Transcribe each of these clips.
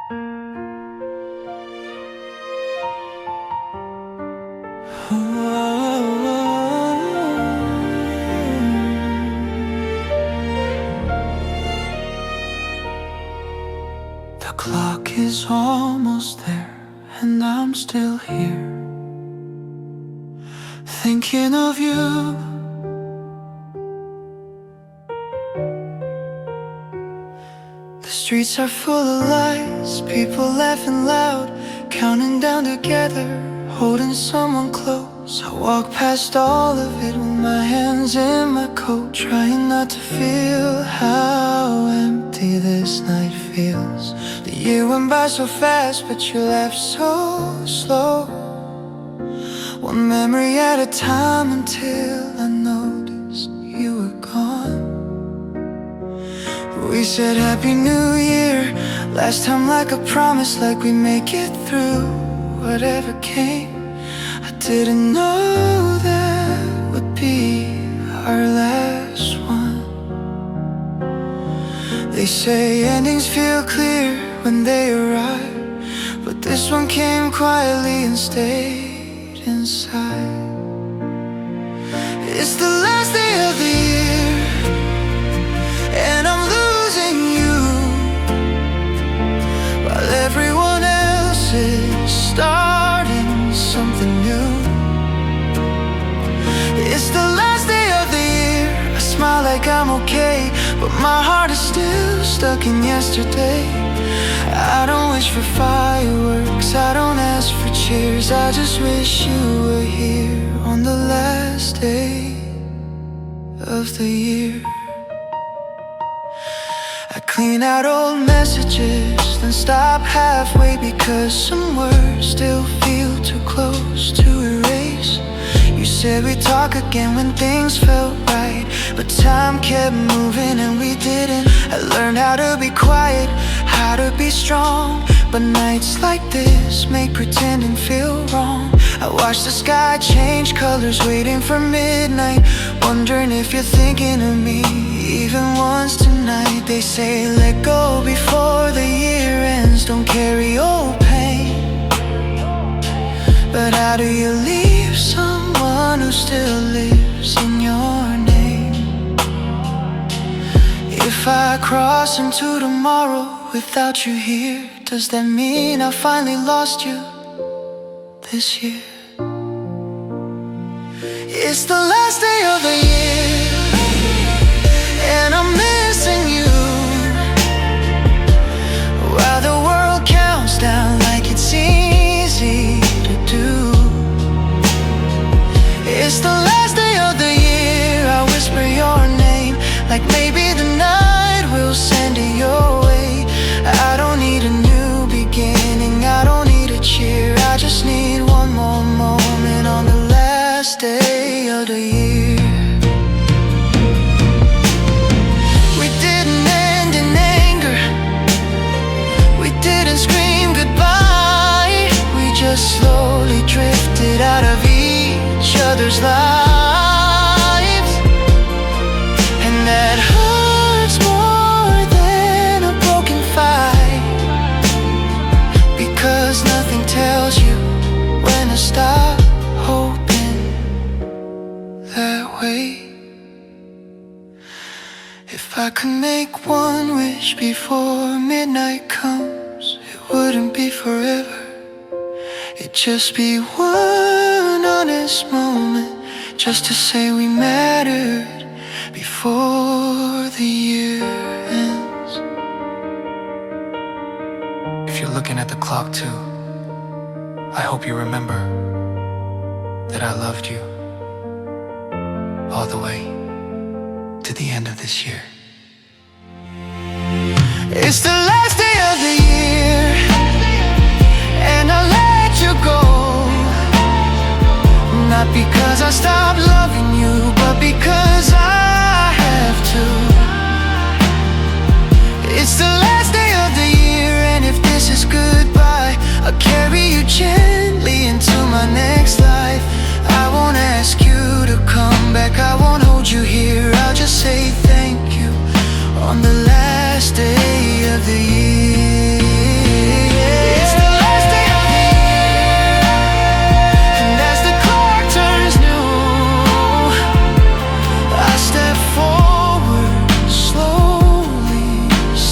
The clock is almost there, and I'm still here, thinking of you. The streets are full of lights, people laughing loud, counting down together, holding someone close. I walk past all of it with my hands in my coat, trying not to feel how empty this night feels. The year went by so fast, but you left so slow. One memory at a time until I noticed you were gone. We said Happy New Year last time, like a promise, like we make it through whatever came. I didn't know that would be our last one. They say endings feel clear when they arrive, but this one came quietly and stayed inside. It's the last day of the year, and I'm losing you, while everyone else is starting something new. It's the last day of the year. I smile like I'm okay, but my heart is still stuck in yesterday. I don't wish for fireworks, I don't ask for cheers, I just wish you were here on the last day of the year. I clean out old messages, then stop halfway because some words still feel too close to erase. You said we'd talk again when things felt right, but time kept moving and we didn't. I learned how to be quiet, how to be strong, but nights like this make pretending feel wrong. I watch the sky change colors, waiting for midnight, wondering if you're thinking of me even once tonight. They say let go before the year ends, don't carry old pain. But how do you leave someone who still lives in your name? If I cross into tomorrow without you here, does that mean I finally lost you this year? It's the last day of the year, and I'm missing you, while the world counts down like it's easy to do. It's the last day of the year. I whisper your name, like maybe the night will send it your way. I don't need a new beginning, I don't need a cheer, I just need one more moment on the last day of the year. We didn't end in anger, we didn't scream goodbye, we just slowly drifted out of each other's lives. And that hurts more than a broken fight, because nothing tells you when to stop hoping that way. If I could make one wish before midnight comes, it wouldn't be forever, it'd just be one honest moment, just to say we mattered before the year ends. If you're looking at the clock too, I hope you remember that I loved you all the way to the end of this year. It's the last day of the year, and I let you go, not because I stopped loving you, but because I have to. It's the last day of the year, and if this is goodbye, I'll carry you gently into my next life. I won't ask you to come back, I won't hold you here, I'll just say thank you on the last day of the year.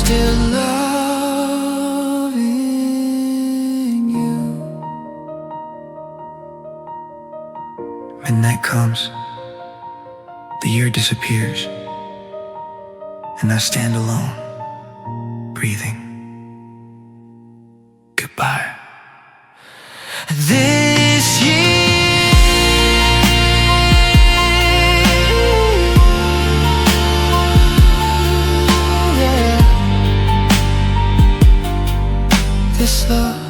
still loving you. Midnight comes, the year disappears, and I stand alone, breathing goodbye. This year, yeah, this love.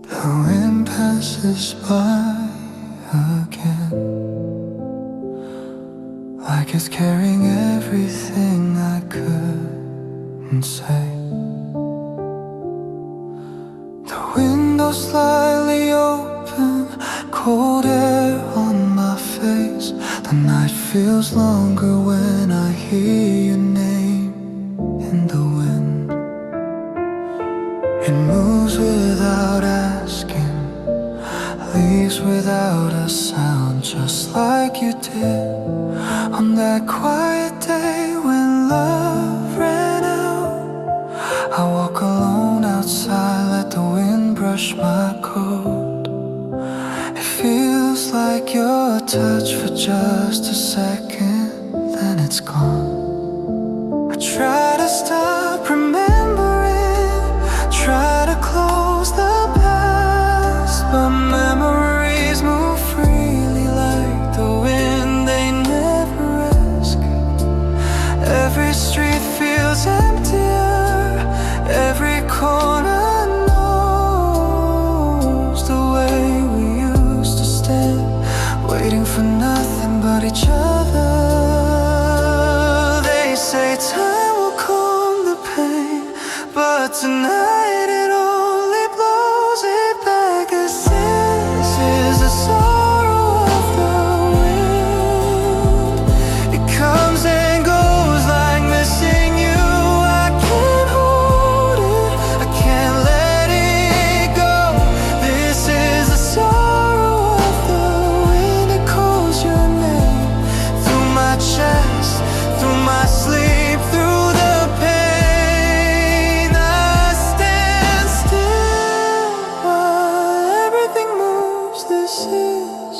The wind passes by again, like it's carrying everything I couldn't say. The window slightly open, cold air on my face. The night feels longer when I hear your name in the wind. It moves without asking, leaves without a sound, just like you did on that quiet day when love ran out. I walk alone outside, let the wind brush my coat. It feels like your touch for just a second, then it's gone. I try to stop remembering, try to close the past, but memories move freely like the wind, they never ask. Every street feels emptier, every corner knows the way we used to stand, waiting for nothing but each other. They say time will calm the pain, but tonight it only blows it back. 'Cause this is the sorrow of the wind. It comes and goes like missing you. I can't hold it, I can't let it go. This is the sorrow of the wind. It calls your name through my chest, through my sleep, through the pain. I stand still while everything moves. This is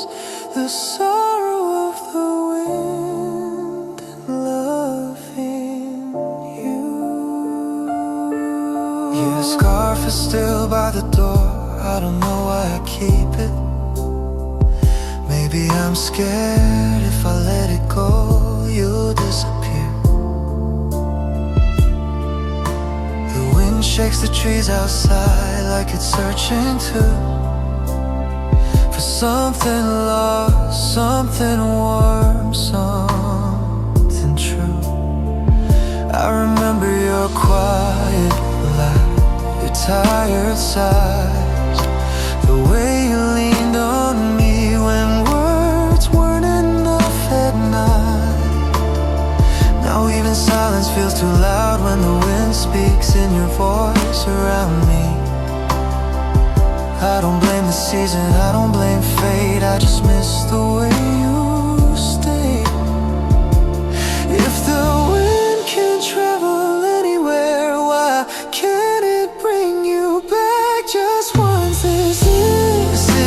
the sorrow of the wind and loving you. Yeah, the scarf is still by the door. I don't know why I keep it. Maybe I'm scared if I let it go, you'll disappear. The wind shakes the trees outside like it's searching too, for something lost, something warm, something true. I remember your quiet laugh, your tired sighs, the way you leaned on me when words weren't enough at night. Now even silence feels too loud when the wind speaks in your voice around me. I don't blame the season, I don't blame fate, I just miss the way you stay. If the wind can travel anywhere, why can't it bring you back just once? This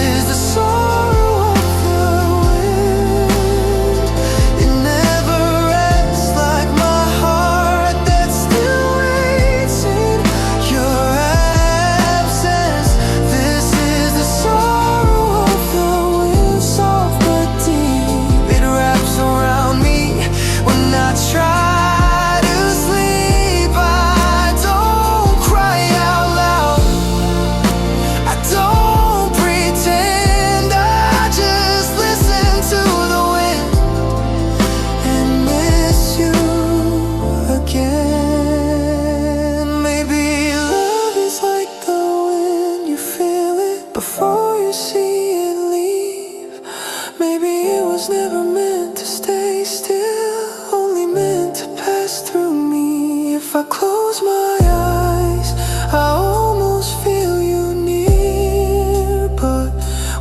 is the sorrow of the wind. It never rests like my heart that's still waiting your absence. This is the sorrow of the wind, soft but deep. I close my eyes, I almost feel you near, but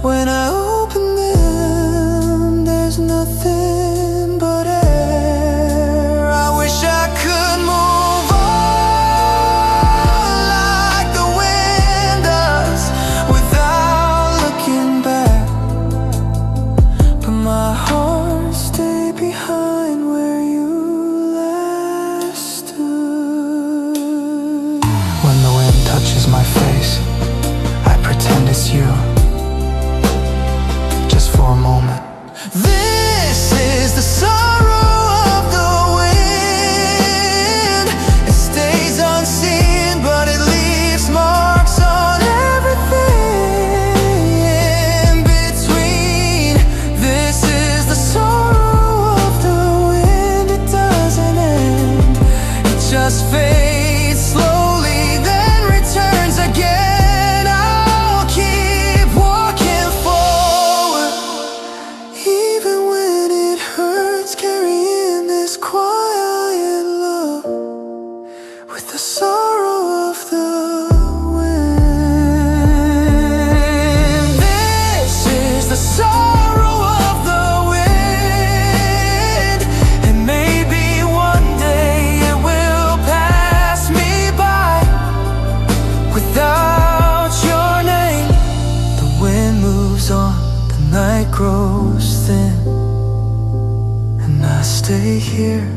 when I open them, there's nothing but air. I wish I could move on like the wind does, without looking back, but my heart stayed behind where you last stood. When the wind touches my face, I pretend it's you, just for a moment. This is the sorrow of the wind. It stays unseen, but it leaves marks on everything in between. This is the sorrow of the wind. It doesn't end, it just fades slowly, then returns again. I'll keep walking forward, even when it hurts, carrying this quiet love with the sorrow of the wind. This is the sorrow of the wind, and maybe one day it will pass me by without your name. The wind moves on, the night grows thin, and I stay here,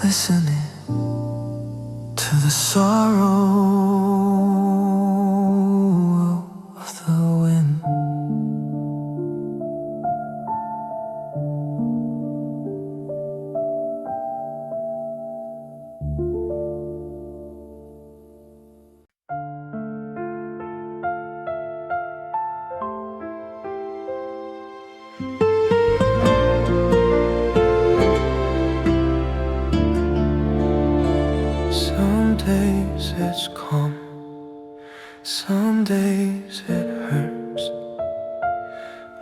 listening to the sorrow of the wind. Some days it's calm, some days it hurts.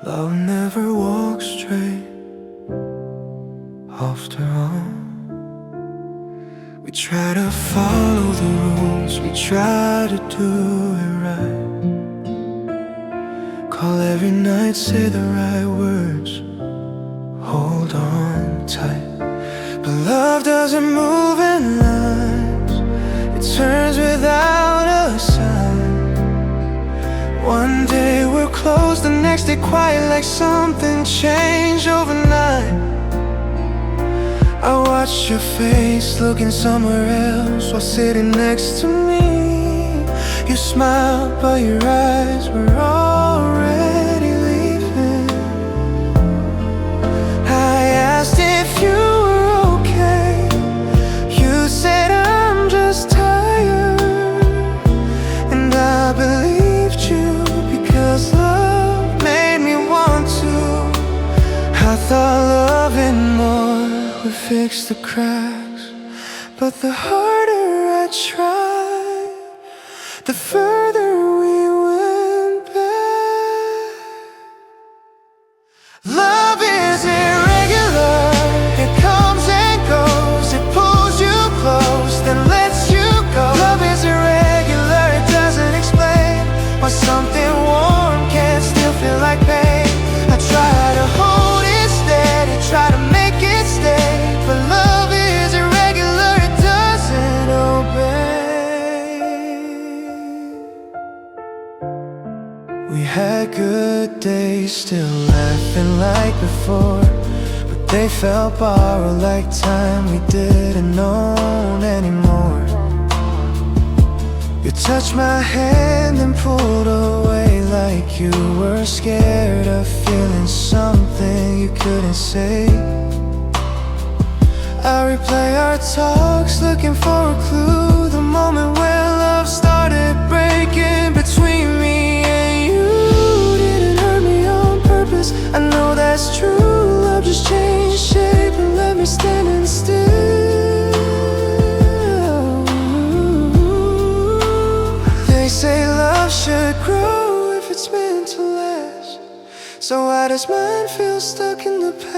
Love never walks straight, after all. We try to follow the rules, we try to do it right. Call every night, say the right words, hold on tight. But love doesn't move in lines, it turns without a sign. One day we're close, the next day quiet, like something changed overnight. I watch your face looking somewhere else while sitting next to me. You smiled, but your eyes were already leaving. I asked if you were okay, you said I'm just tired, and I believed you because love made me want to. I thought loving more would fix the cracks, but the harder I tried, the further we went back. Love is irregular, it comes and goes, it pulls you close, then lets you go. Love is irregular, it doesn't explain why something warm can still feel like pain. I try to hold it steady, try to make it stay, but love is irregular, it doesn't obey. We had good days, still laughing like before, but they felt borrowed, like time we didn't own anymore. You touched my hand and pulled away like you were scared of feeling something you couldn't say. I replay our talks, looking for a clue, the moment where love started breaking between me and you. Didn't hurt me on purpose, I know that's true. Love just changed shape and left me standing still. They say love should grow if it's meant to last, so why does mine feel stuck in the past?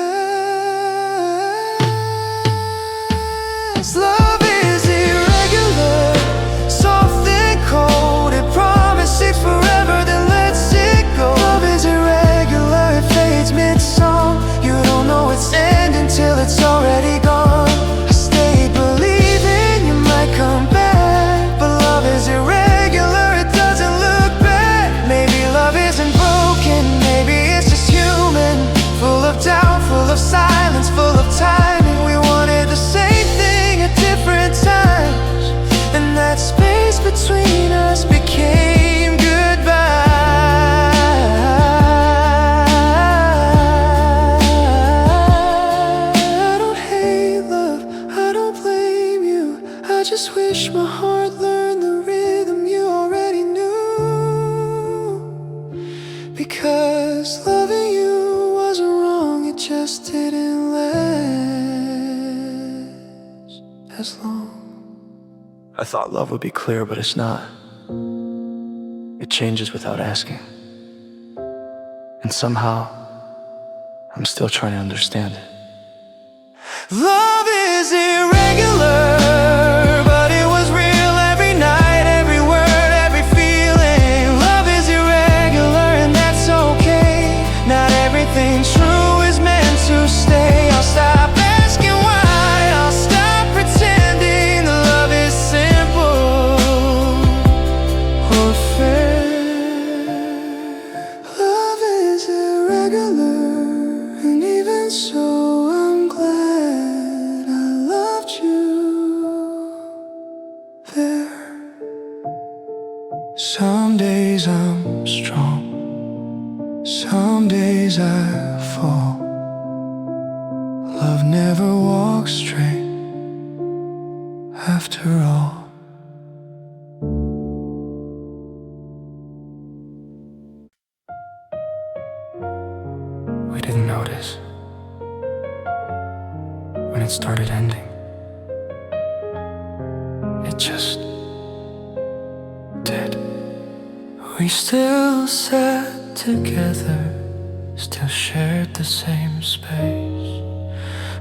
as long. I thought love would be clear, but it's not. It changes without asking. And somehow, I'm still trying to understand it. Love is irregular, but it was real every night, every word, every feeling. Love is irregular and that's okay. Not everything true is meant to stay. I'll stop asking why, I'll stop pretending that love is simple or fair. Love is irregular, and even so I'm glad I loved you there. Some days I'm strong, some days I fall. Love never walks straight after all. We didn't notice when it started ending. It just did. We still sat together, still shared the same space,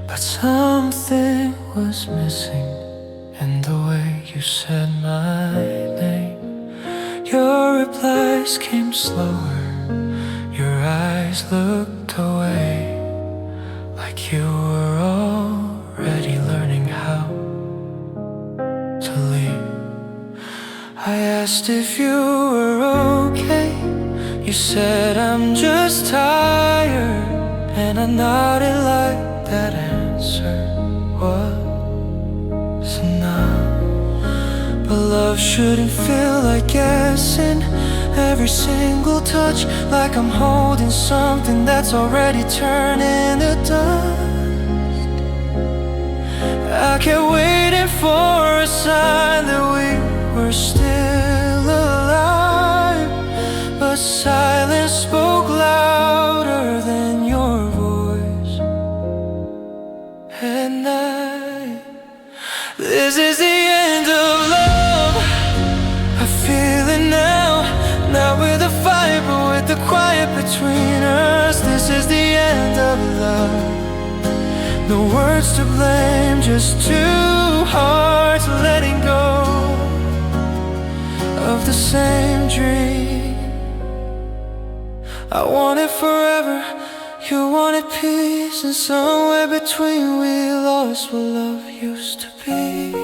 but something was missing in the way you said my name. Your replies came slower, your eyes looked away, like you were already learning how to leave. I asked if you were okay. You said I'm just tired, and I nodded like that answer was enough. But love shouldn't feel like guessing every single touch, like I'm holding something that's already turning to dust. I kept waiting for a sign that we were still alive, but silence spoke louder than your voice at night. This is the end of love, I feel it now. Not with the fight, but with the quiet between us. This is the end of love. No words to blame, just two hearts letting go of the same dream. I wanted forever, you wanted peace, and somewhere between we lost what love used to be.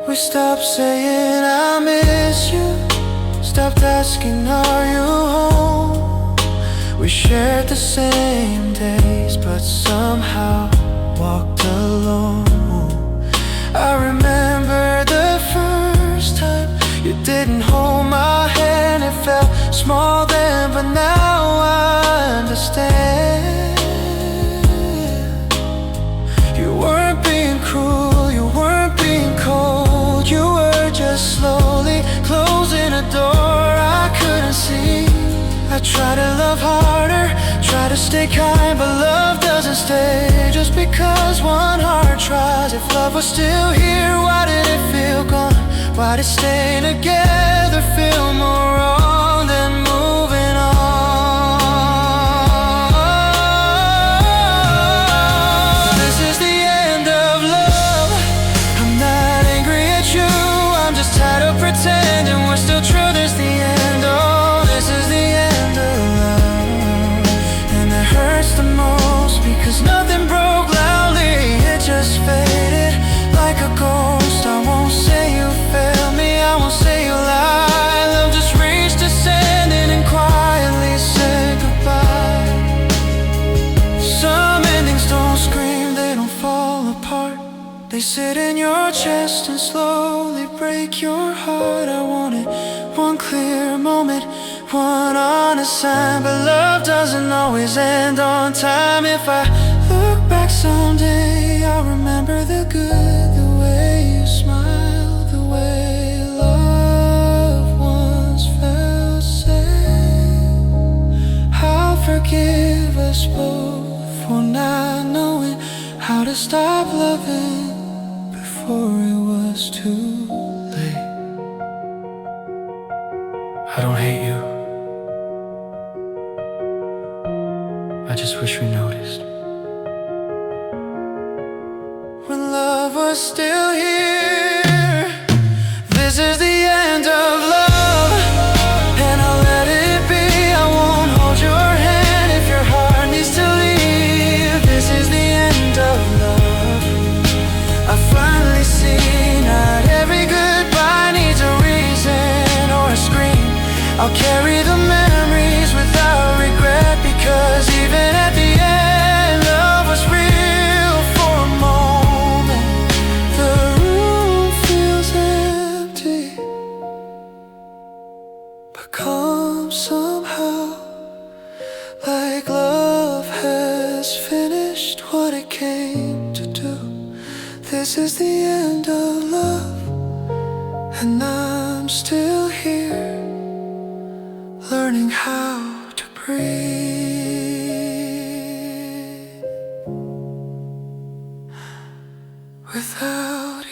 We stopped saying I miss you, stopped asking are you home. We shared the same days, but somehow walked alone. I remember the first time you didn't hold my hand. It felt small then, but now I understand. You weren't being cruel, you weren't being cold. You were just slowly closing a door I couldn't see. I try to love harder, try to stay kind, but love doesn't stay just because one heart tries. If love was still here, why did it feel gone? Why did staying together feel more wrong than moving on? This is the end of love. I'm not angry at you, I'm just tired of pretending we're still true. This is the end, oh, this is the end of love. And it hurts the most because nothing broke loudly, it just faded like a ghost. I won't say you failed me, I won't say you lied. Love just reached its end and quietly said goodbye. Some endings don't scream, they don't fall apart. They sit in your chest and slowly break your heart. I wanted one clear moment, one honest sign, but love doesn't always end on time. If I look back someday, I'll remember the good, the way you smiled, the way love once felt safe. I'll forgive us both for not knowing how to stop loving before it was too late. I don't hate you, I just wish we noticed when love was still here. This is the end of love, and I'll let it be. I won't hold your hand if your heart needs to leave. This is the end of love. I finally see not every goodbye needs a reason or a scream. I'll carry the memories without regret, because even at the end, love was real for a moment. The room feels empty, but calm somehow, like love has finished what it came to do. This is the end of love, and I'm still here, learning how to breathe without you.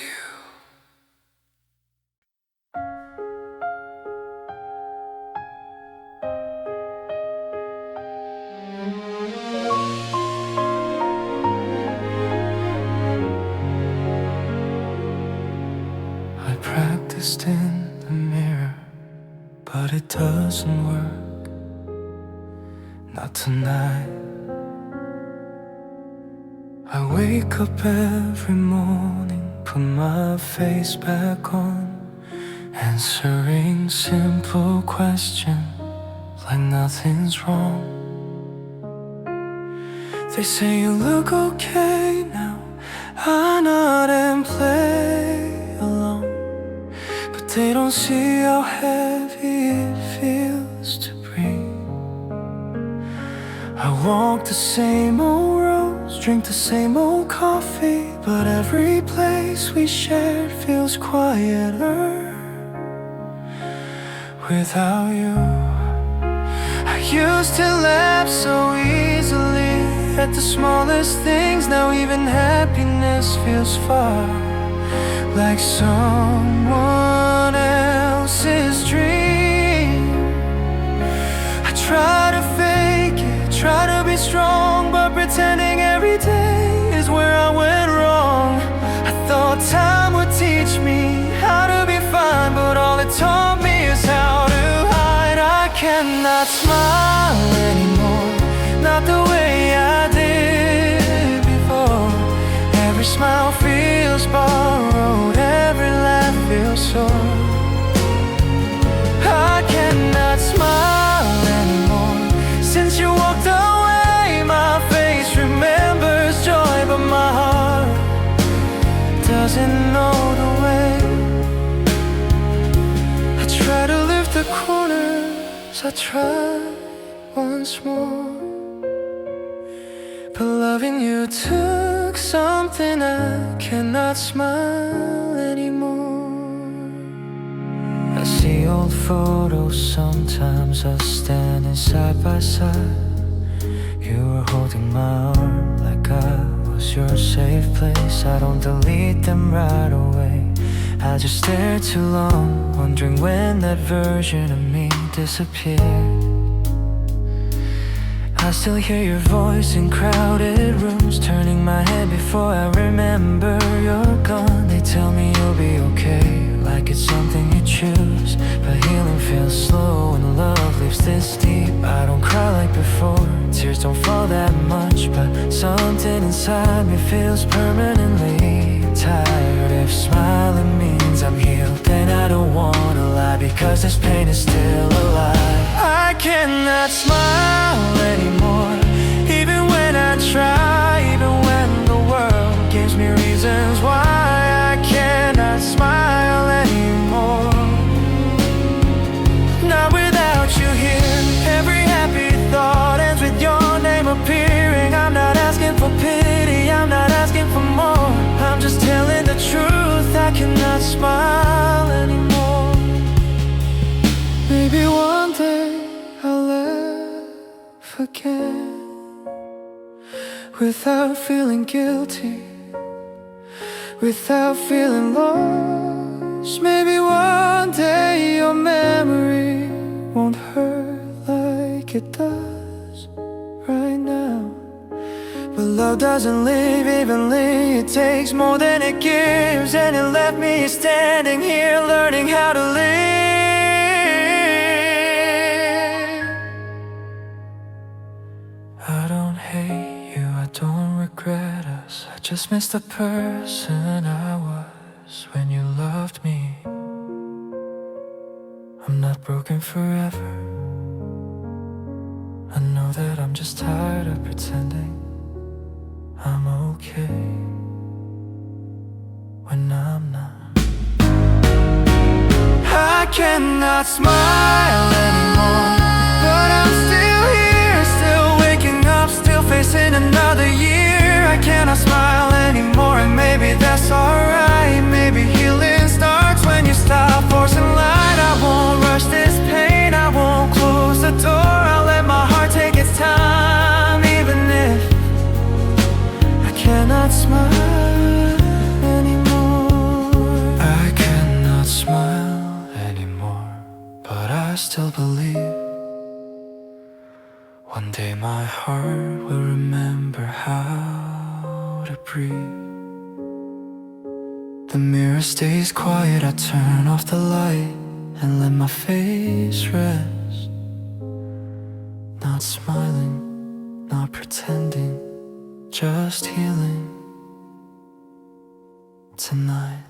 I practiced in the mirror, but it doesn't work, not tonight. I wake up every morning, put my face back on, answering simple questions like nothing's wrong. They say you look okay now, I nod and play along, but they don't see how heavy it feels to breathe. I walk the same old roads, drink the same old coffee, but every place we shared feels quieter without you. I used to laugh so easily at the smallest things. Now even happiness feels far, like someone else's dream. I try to fake it, try to be strong, but pretending every day is where I went wrong. I thought time would teach me how to be fine, but all it taught me is how to hide. I cannot smile anymore, not the way I did before. Every smile feels borrowed, every laugh feels sore. I cannot smile anymore since you walked away. My face remembers joy, but my heart doesn't know the way. I try to lift the corners, I try once more, but loving you took something. I cannot smile anymore. I see old photos sometimes, us standing side by side. You were holding my arm like I was your safe place. I don't delete them right away, I just stare too long, wondering when that version of me disappeared. I still hear your voice in crowded rooms, turning my head before I remember you're gone. They tell me you'll be okay, like it's something you choose, but healing feels slow when love leaves this deep. I don't cry like before, tears don't fall that much, but something inside me feels permanently tired. If smiling means I'm healed, then I don't wanna lie, because this pain is still alive. I cannot smile anymore, even when I try, even when the world gives me reasons why. I cannot smile anymore, not without you here. Every happy thought ends with your name appearing. I'm not asking for pity, I'm not asking for more, I'm just telling the truth. I cannot smile anymore. Maybe one day I'll laugh again without feeling guilty, without feeling lost. Maybe one day your memory won't hurt like it does right now. But love doesn't live evenly, it takes more than it gives, and it left me standing here learning how to live. I don't hate you, I don't regret us, I just miss the person I was when you loved me. I'm not broken forever, I know that I'm just tired of pretending I'm okay when I'm not. I cannot smile anymore, but I'm still here, still waking up, still facing another year. I cannot smile anymore, and maybe that's alright. Maybe healing starts when you stop forcing light. I won't rush this pain, I won't close the door, I'll let my heart take its time, even if I cannot smile anymore. I cannot smile anymore, but I still believe one day my heart will remember how to breathe. The mirror stays quiet, I turn off the light and let my face rest. Not smiling, not pretending, just healing tonight.